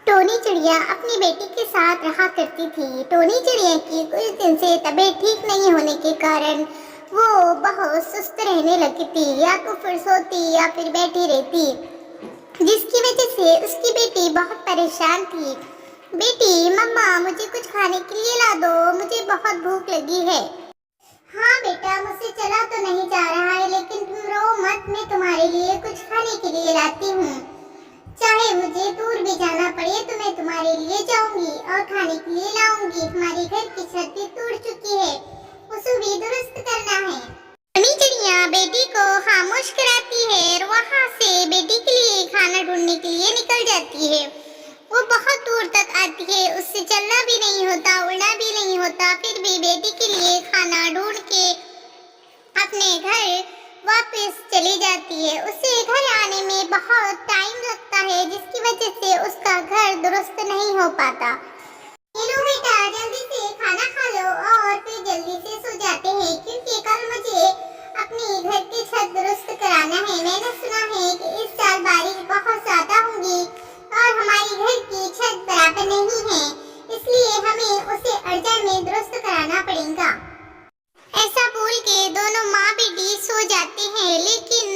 Tony चिड़िया अपनी बेटी के साथ रहा करती थी। टोनी चिड़िया की कुछ दिन से तबीयत ठीक नहीं होने के कारण वो बहुत सुस्त रहने लगी थी। या तो फिर सोती या फिर बैठी रहती, जिसकी वजह से उसकी बेटी बहुत परेशान थी। बेटी, मम्मा मुझे कुछ खाने के लिए ला दो, मुझे बहुत भूख लगी है। हाँ बेटा, मुझसे चला तो नहीं जा रहा है, लेकिन तुम रो मत, मैं तुम्हारे लिए कुछ खाने के लिए लाती हूँ। चाहे मुझे दूर भी जाना पड़े तो मैं तुम्हारे लिए जाऊंगी और खाने के लिए लाऊंगी। हमारे घर की छत भी टूट चुकी है, उसे भी दुरुस्त करना है। टोनी चिड़िया बेटी को खामोश कराती है और वहाँ से बेटी के लिए खाना ढूंढने के लिए निकल जाती है। वो बहुत दूर तक आती है, उससे चलना भी नहीं होता, उड़ना भी नहीं होता, फिर भी बेटी के लिए खाना ढूंढ के अपने घर वापस चली जाती है। उसे घर आने में बहुत टाइम लगता है, जिसकी वजह से उसका घर दुरुस्त नहीं हो पाता। लो बेटा, जल्दी से खाना खा लो और फिर जल्दी से सो जाते हैं, क्योंकि कल मुझे अपनी घर की छत दुरुस्त कराना है। मैंने सुना है कि इस साल बारिश बहुत ज्यादा होगी और हमारी घर की छत बराबर नहीं है, इसलिए हमें उसे अर्जेंट में दुरुस्त कराना पड़ेगा। ऐसा बोल के दोनों माँ बेटी सो जाते हैं, लेकिन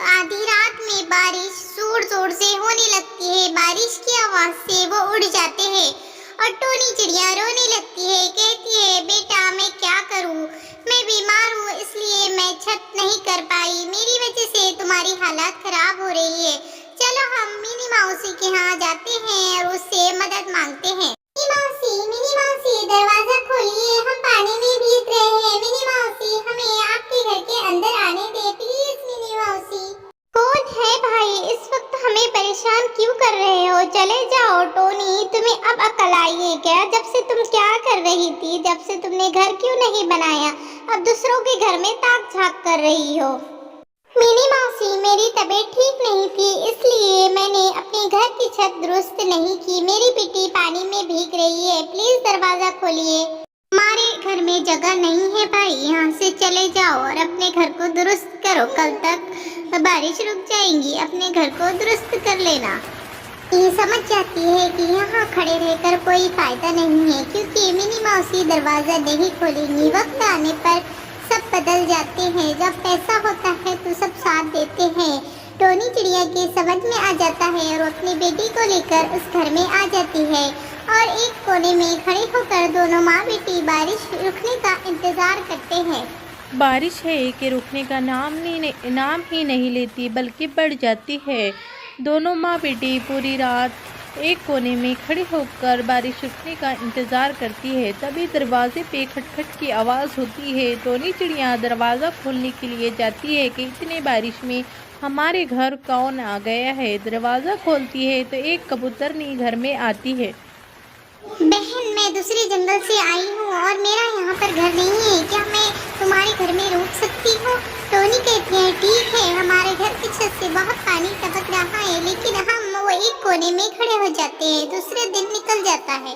आधी रात में बारिश जोर जोर से होने लगती है। बारिश की आवाज से वो उड़ जाते हैं और टोनी चिड़िया रोने लगती है। कहती है, बेटा मैं क्या करूँ, मैं बीमार हूँ, इसलिए मैं छत नहीं कर पाई, मेरी वजह से तुम्हारी हालत खराब हो रही है। चलो हम मिनी माउसी के यहाँ जाते हैं और उससे मदद मांगते हैं। मिनी माउसी दरवाजा खोलिए, हम पानी में भीग रहे हैं। मिनी माउसी, हमें आपके घर के अंदर आने दे प्लीज। मिनी माउसी, कौन है भाई, इस वक्त हमें परेशान क्यों कर रहे हो? चले जाओ। टोनी, तुम्हें अब अकल आई है क्या? जब से तुम क्या कर रही थी, जब से तुमने घर क्यों नहीं बनाया, अब दूसरों के घर में ताक झांक कर रही हो। मिनी माउसी, मेरी तबीयत ठीक नहीं थी, इसलिए मैंने अपने घर की छत दुरुस्त नहीं की। मेरी बेटी पानी में भीग रही है, प्लीज दरवाजा खोलिए। हमारे घर में जगह नहीं है भाई, यहाँ से चले जाओ और अपने घर को दुरुस्त करो। कल तक बारिश रुक जाएगी, अपने घर को दुरुस्त कर लेना। ये समझ जाती है कि यहाँ खड़े रहकर कोई फायदा नहीं है, क्योंकि मिनी माउसी दरवाजा नहीं खोलेंगी। वक्त आने पर सब बदल जाते हैं, जब पैसा होता है तो सब साथ देते हैं। टोनी चिड़िया के समझ में आ जाता है और अपनी बेटी को लेकर उस घर में आ जाती है और एक कोने में खड़े होकर दोनों माँ बेटी बारिश रुकने का इंतजार करते हैं। बारिश है कि रुकने का नाम ही नहीं लेती, बल्कि बढ़ जाती है। दोनों माँ बेटी पूरी रात एक कोने में खड़े होकर बारिश रुकने का इंतज़ार करती है। तभी दरवाजे पे खटखट की आवाज़ होती है। टोनी चिड़िया दरवाज़ा खोलने के लिए जाती है कि इतने बारिश में हमारे घर कौन आ गया है। दरवाज़ा खोलती है तो एक कबूतरनी घर में आती है। बहन, मैं दूसरे जंगल से आई हूँ और मेरा यहाँ पर घर नहीं है, क्या मैं तुम्हारे घर में रुक सकती हूँ? टोनी कहती है, ठीक है, हमारे घर की छत से बहुत पानी टपक रहा है, लेकिन हम वो एक कोने में खड़े हो जाते हैं। दूसरे दिन निकल जाता है।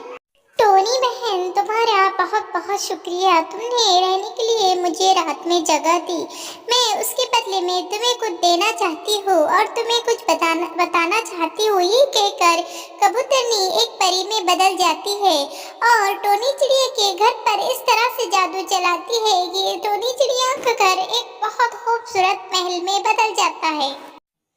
टोनी बहन, तुम्हारा बहुत बहुत शुक्रिया, तुमने रहने के लिए मुझे रात में जगह दी। मैं उसके बदले में तुम्हें कुछ देना चाहती हूँ और तुम्हें कुछ बताना चाहती हूँ। ये कहकर कबूतरनी एक परी में बदल जाती है और टोनी चिड़िया के घर पर इस तरह से जादू चलाती है कि टोनी चिड़िया का घर एक बहुत खूबसूरत महल में बदल जाता है।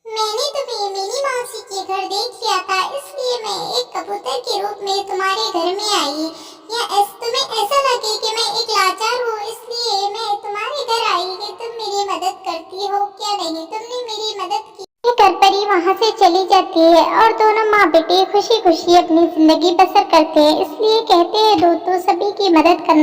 मैंने तुम्हें मिनी माउसी के घर देख लिया था, इसलिए मैं एक कबूतर के रूप में तुम्हारे घर में आई। या तुम्हें ऐसा लगे कि मैं एक लाचार हूँ, इसलिए मैं तुम्हारे घर आई कि तुम मेरी मदद करती हो, क्या नहीं? तुमने मेरी मदद की। परी वहाँ से चली जाती है और दोनों माँ बेटे खुशी खुशी अपनी जिंदगी बसर करते हैं। इसलिए कहते हैं दोस्तों, सभी की मदद करना